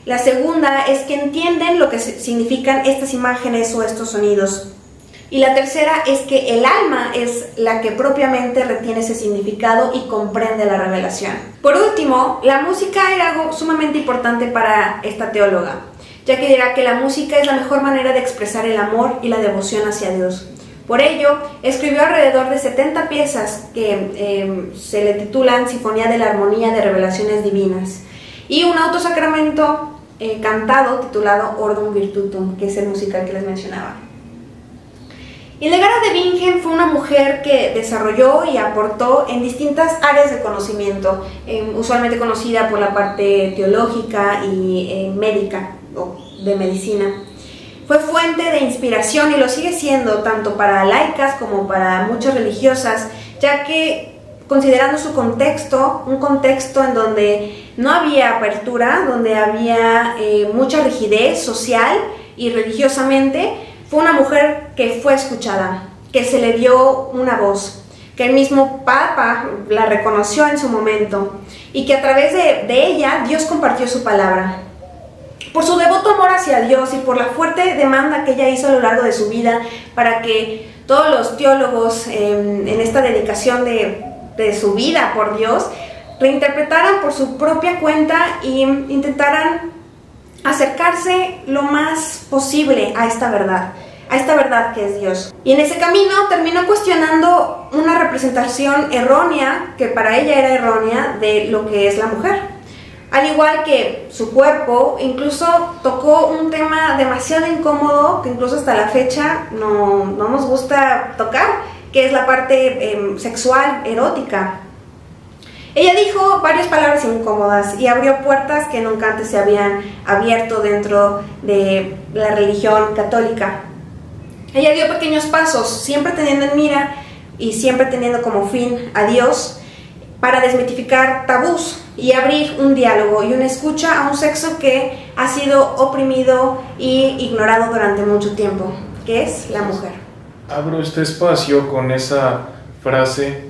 La segunda es que entienden lo que significan estas imágenes o estos sonidos. Y la tercera es que el alma es la que propiamente retiene ese significado y comprende la revelación. Por último, la música era algo sumamente importante para esta teóloga, ya que dirá que la música es la mejor manera de expresar el amor y la devoción hacia Dios. Por ello, escribió alrededor de 70 piezas que se le titulan Sinfonía de la Armonía de Revelaciones Divinas, y un autosacramento cantado titulado Ordum Virtutum, que es el musical que les mencionaba. Hildegarda de Bingen fue una mujer que desarrolló y aportó en distintas áreas de conocimiento, usualmente conocida por la parte teológica y médica o de medicina. Fue fuente de inspiración y lo sigue siendo tanto para laicas como para muchas religiosas, ya que, considerando su contexto, un contexto en donde no había apertura, donde había mucha rigidez social y religiosamente, fue una mujer que fue escuchada, que se le dio una voz, que el mismo Papa la reconoció en su momento y que a través de ella Dios compartió su palabra. Por su devoto amor hacia Dios y por la fuerte demanda que ella hizo a lo largo de su vida para que todos los teólogos en esta dedicación de su vida por Dios reinterpretaran por su propia cuenta e intentaran acercarse lo más posible a esta verdad que es Dios. Y en ese camino terminó cuestionando una representación errónea, que para ella era errónea, de lo que es la mujer. Al igual que su cuerpo, incluso tocó un tema demasiado incómodo, que incluso hasta la fecha no nos gusta tocar, que es la parte sexual, erótica. Ella dijo varias palabras incómodas y abrió puertas que nunca antes se habían abierto dentro de la religión católica. Ella dio pequeños pasos, siempre teniendo en mira y siempre teniendo como fin a Dios, para desmitificar tabús y abrir un diálogo y una escucha a un sexo que ha sido oprimido y ignorado durante mucho tiempo, que es la mujer. Abro este espacio con esa frase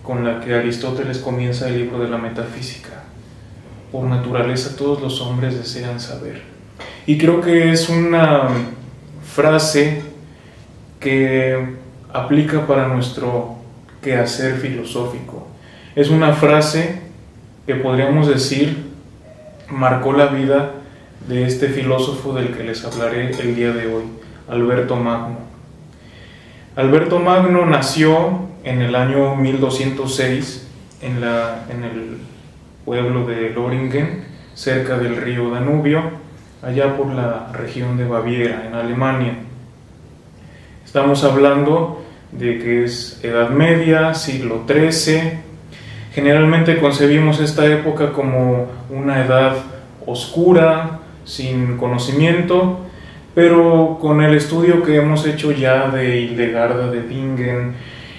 con la que Aristóteles comienza el libro de la Metafísica. Por naturaleza todos los hombres desean saber. Y creo que es una frase que aplica para nuestro quehacer filosófico. Es una frase que podríamos decir marcó la vida de este filósofo del que les hablaré el día de hoy, Alberto Magno. Alberto Magno nació en el año 1206 en el pueblo de Loringen, cerca del río Danubio, allá por la región de Baviera, en Alemania. Estamos hablando de que es Edad Media, siglo XIII. Generalmente concebimos esta época como una edad oscura, sin conocimiento, pero con el estudio que hemos hecho ya de Hildegarda de Bingen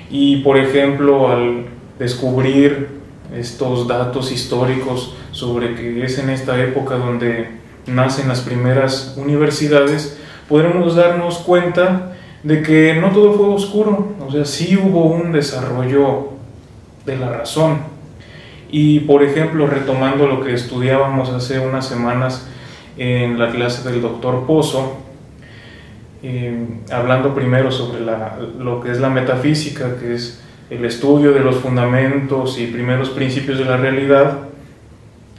y, por ejemplo, al descubrir estos datos históricos sobre que es en esta época donde nacen las primeras universidades, podremos darnos cuenta de que no todo fue oscuro, o sea, sí hubo un desarrollo de la razón. Y, por ejemplo, retomando lo que estudiábamos hace unas semanas en la clase del doctor Pozo, hablando primero sobre lo que es la metafísica, que es el estudio de los fundamentos y primeros principios de la realidad,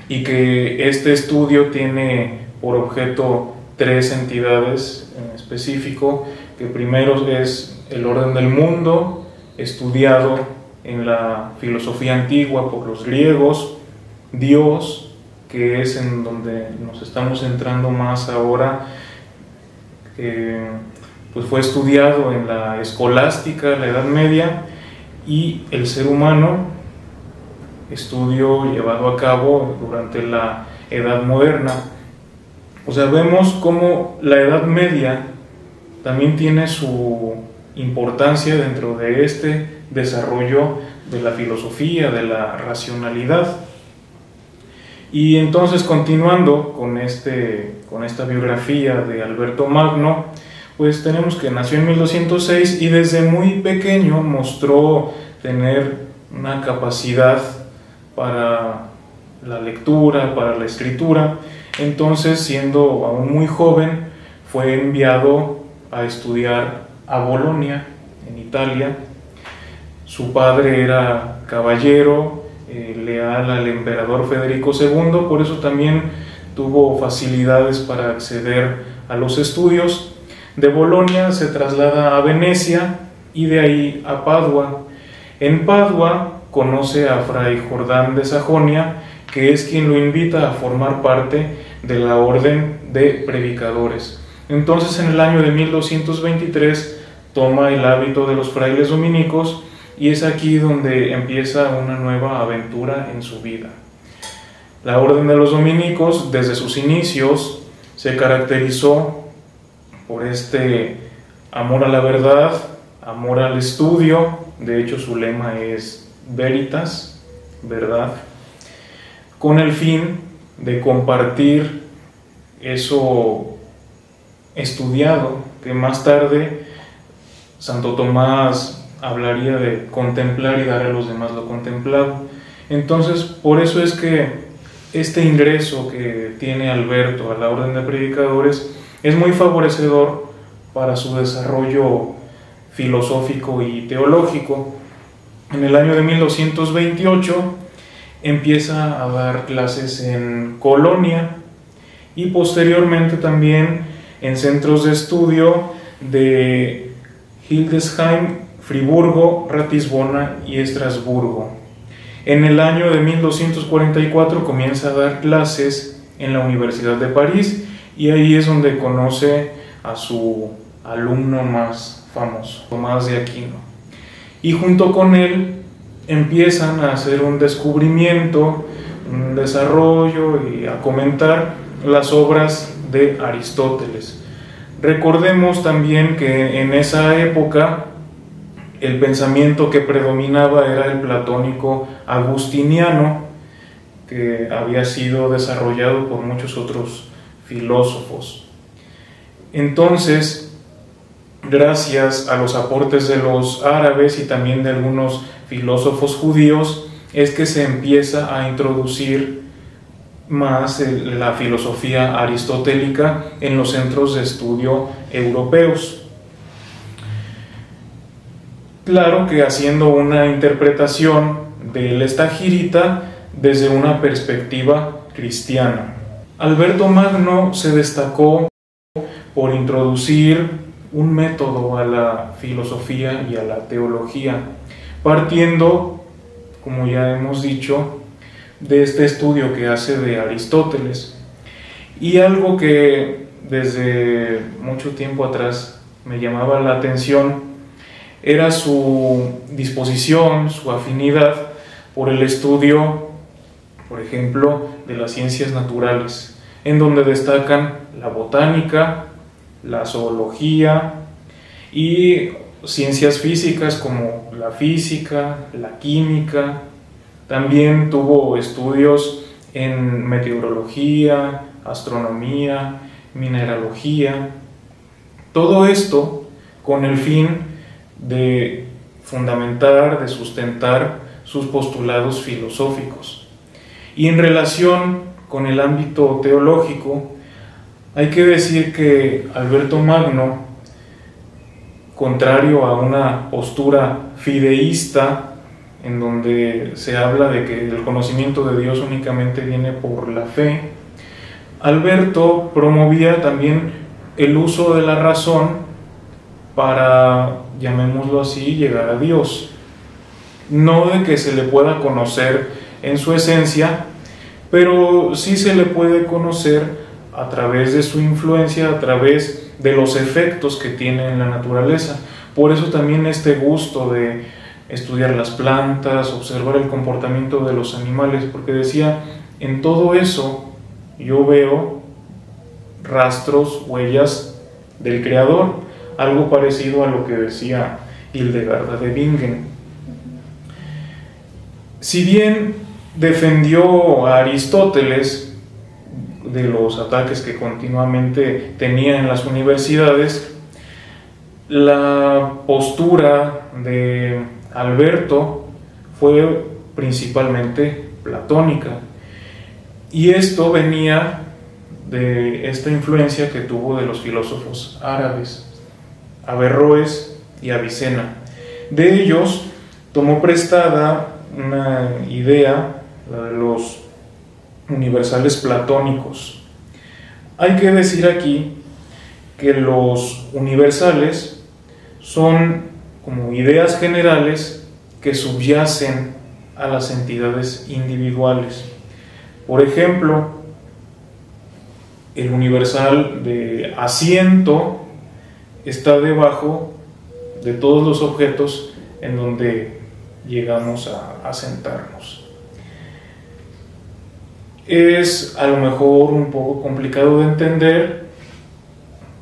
y que este estudio tiene por objeto tres entidades en específico, que primero es el orden del mundo, estudiado en la filosofía antigua por los griegos, Dios, que es en donde nos estamos centrando más ahora, pues fue estudiado en la escolástica, la Edad Media, y el ser humano, estudio llevado a cabo durante la Edad Moderna. O sea, vemos cómo la Edad Media también tiene su importancia dentro de este desarrollo de la filosofía, de la racionalidad. Y entonces, continuando con esta biografía de Alberto Magno, pues tenemos que nació en 1206 y desde muy pequeño mostró tener una capacidad para la lectura, para la escritura. Entonces, siendo aún muy joven, fue enviado a estudiar a Bolonia, en Italia. Su padre era caballero, leal al emperador Federico II, por eso también tuvo facilidades para acceder a los estudios. De Bolonia se traslada a Venecia y de ahí a Padua. En Padua conoce a Fray Jordán de Sajonia, que es quien lo invita a formar parte de la orden de predicadores. Entonces, en el año de 1223 toma el hábito de los frailes dominicos y es aquí donde empieza una nueva aventura en su vida. La orden de los dominicos, desde sus inicios, se caracterizó por este amor a la verdad, amor al estudio. De hecho, su lema es Veritas, verdad, con el fin de compartir eso estudiado, que más tarde Santo Tomás hablaría de contemplar y dar a los demás lo contemplado. Entonces, por eso es que este ingreso que tiene Alberto a la orden de predicadores es muy favorecedor para su desarrollo filosófico y teológico. En el año de 1228 empieza a dar clases en Colonia y posteriormente también en centros de estudio de Hildesheim, Friburgo, Ratisbona y Estrasburgo. En el año de 1244 comienza a dar clases en la Universidad de París y ahí es donde conoce a su alumno más famoso, Tomás de Aquino. Y junto con él empiezan a hacer un descubrimiento, un desarrollo y a comentar las obras de Aristóteles. Recordemos también que en esa época el pensamiento que predominaba era el platónico agustiniano, que había sido desarrollado por muchos otros filósofos. Entonces, gracias a los aportes de los árabes y también de algunos filósofos judíos, es que se empieza a introducir más la filosofía aristotélica en los centros de estudio europeos. Claro que haciendo una interpretación del Estagirita desde una perspectiva cristiana. Alberto Magno se destacó por introducir un método a la filosofía y a la teología, partiendo, como ya hemos dicho, de este estudio que hace de Aristóteles. Y algo que desde mucho tiempo atrás me llamaba la atención era su disposición, su afinidad por el estudio, por ejemplo, de las ciencias naturales, en donde destacan la botánica, la zoología y ciencias físicas como la física, la química. También tuvo estudios en meteorología, astronomía, mineralogía. Todo esto con el fin de fundamentar, de sustentar sus postulados filosóficos. Y en relación con el ámbito teológico, hay que decir que Alberto Magno, contrario a una postura fideísta, en donde se habla de que el conocimiento de Dios únicamente viene por la fe, Alberto promovía también el uso de la razón para, llamémoslo así, llegar a Dios. No de que se le pueda conocer en su esencia, pero sí se le puede conocer a través de su influencia, a través de los efectos que tiene en la naturaleza. Por eso también este gusto de estudiar las plantas, observar el comportamiento de los animales, porque decía, en todo eso yo veo rastros, huellas del Creador, algo parecido a lo que decía Hildegarda de Bingen. Si bien defendió a Aristóteles de los ataques que continuamente tenía en las universidades, la postura de Alberto fue principalmente platónica, y esto venía de esta influencia que tuvo de los filósofos árabes, Averroes y Avicena. De ellos tomó prestada una idea, la de los universales platónicos. Hay que decir aquí que los universales son como ideas generales que subyacen a las entidades individuales. Por ejemplo, el universal de asiento está debajo de todos los objetos en donde llegamos a sentarnos. Es a lo mejor un poco complicado de entender,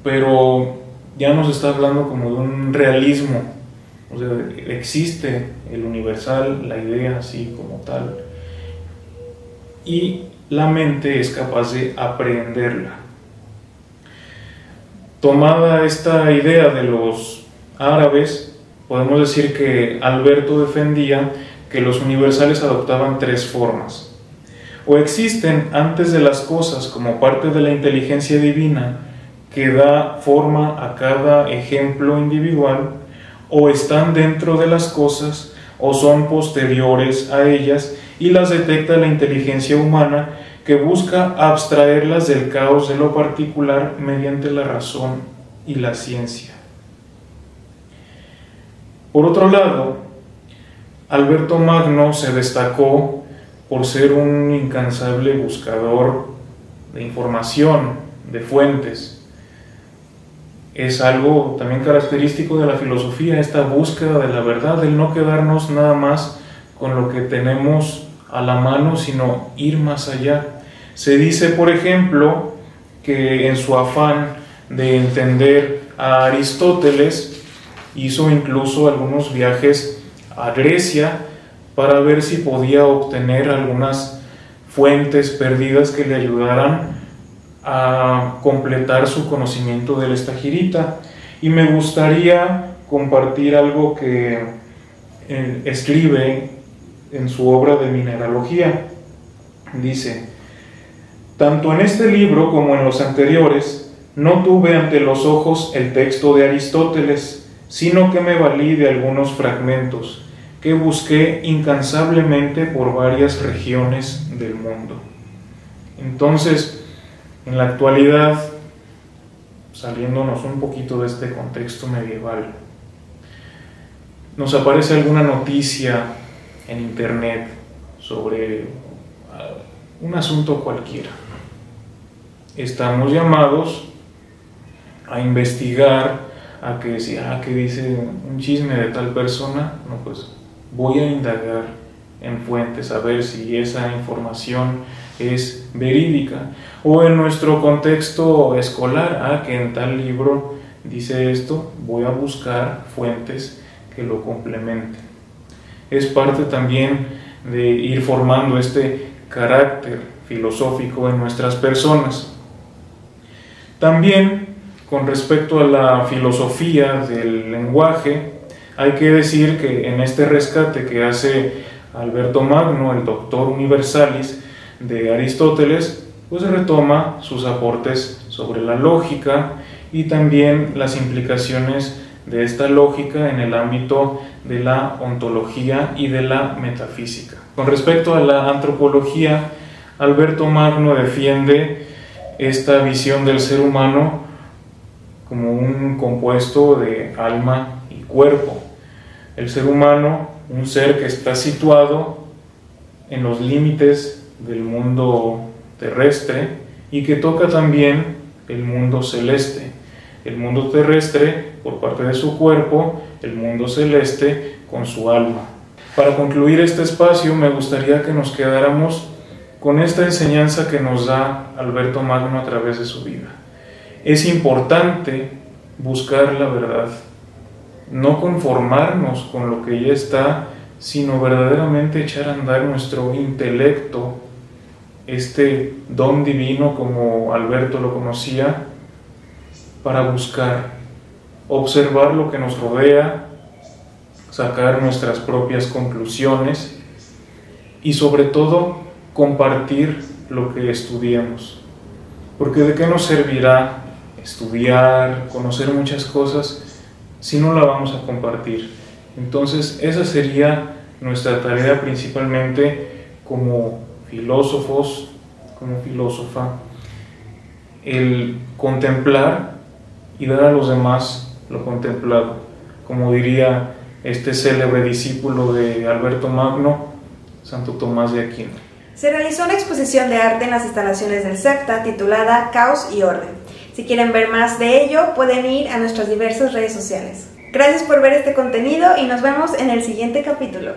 pero ya nos está hablando como de un realismo. O sea, existe el universal, la idea así como tal, y la mente es capaz de aprehenderla. Tomada esta idea de los árabes, podemos decir que Alberto defendía que los universales adoptaban tres formas: o existen antes de las cosas como parte de la inteligencia divina que da forma a cada ejemplo individual, o están dentro de las cosas o son posteriores a ellas y las detecta la inteligencia humana, que busca abstraerlas del caos de lo particular mediante la razón y la ciencia. Por otro lado, Alberto Magno se destacó por ser un incansable buscador de información, de fuentes. Es algo también característico de la filosofía, esta búsqueda de la verdad, el no quedarnos nada más con lo que tenemos a la mano, sino ir más allá. Se dice, por ejemplo, que en su afán de entender a Aristóteles, hizo incluso algunos viajes a Grecia para ver si podía obtener algunas fuentes perdidas que le ayudaran a completar su conocimiento del Estagirita. Y me gustaría compartir algo que escribe en su obra de mineralogía. Dice: tanto en este libro como en los anteriores, no tuve ante los ojos el texto de Aristóteles, sino que me valí de algunos fragmentos que busqué incansablemente por varias regiones del mundo. Entonces, en la actualidad, saliéndonos un poquito de este contexto medieval, nos aparece alguna noticia en internet sobre un asunto cualquiera. Estamos llamados a investigar, a que si que dice un chisme de tal persona, no, pues voy a indagar en fuentes a ver si esa información es verídica. O en nuestro contexto escolar, que en tal libro dice esto, voy a buscar fuentes que lo complementen. Es parte también de ir formando este carácter filosófico en nuestras personas. También, con respecto a la filosofía del lenguaje, hay que decir que en este rescate que hace Alberto Magno, el Doctor Universalis de Aristóteles, pues retoma sus aportes sobre la lógica y también las implicaciones de esta lógica en el ámbito de la ontología y de la metafísica. Con respecto a la antropología, Alberto Magno defiende esta visión del ser humano como un compuesto de alma y cuerpo. El ser humano, un ser que está situado en los límites del mundo terrestre y que toca también el mundo celeste. El mundo terrestre por parte de su cuerpo, el mundo celeste con su alma. Para concluir este espacio, me gustaría que nos quedáramos con esta enseñanza que nos da Alberto Magno a través de su vida. Es importante buscar la verdad, no conformarnos con lo que ya está, sino verdaderamente echar a andar nuestro intelecto, este don divino como Alberto lo conocía, para buscar, observar lo que nos rodea, sacar nuestras propias conclusiones y sobre todo compartir lo que estudiemos. Porque ¿de qué nos servirá estudiar, conocer muchas cosas si no la vamos a compartir? Entonces esa sería nuestra tarea principalmente como filósofos, como filósofa, el contemplar y dar a los demás lo contemplado. Como diría este célebre discípulo de Alberto Magno, Santo Tomás de Aquino. Se realizó una exposición de arte en las instalaciones del CEPTA titulada Caos y Orden. Si quieren ver más de ello, pueden ir a nuestras diversas redes sociales. Gracias por ver este contenido y nos vemos en el siguiente capítulo.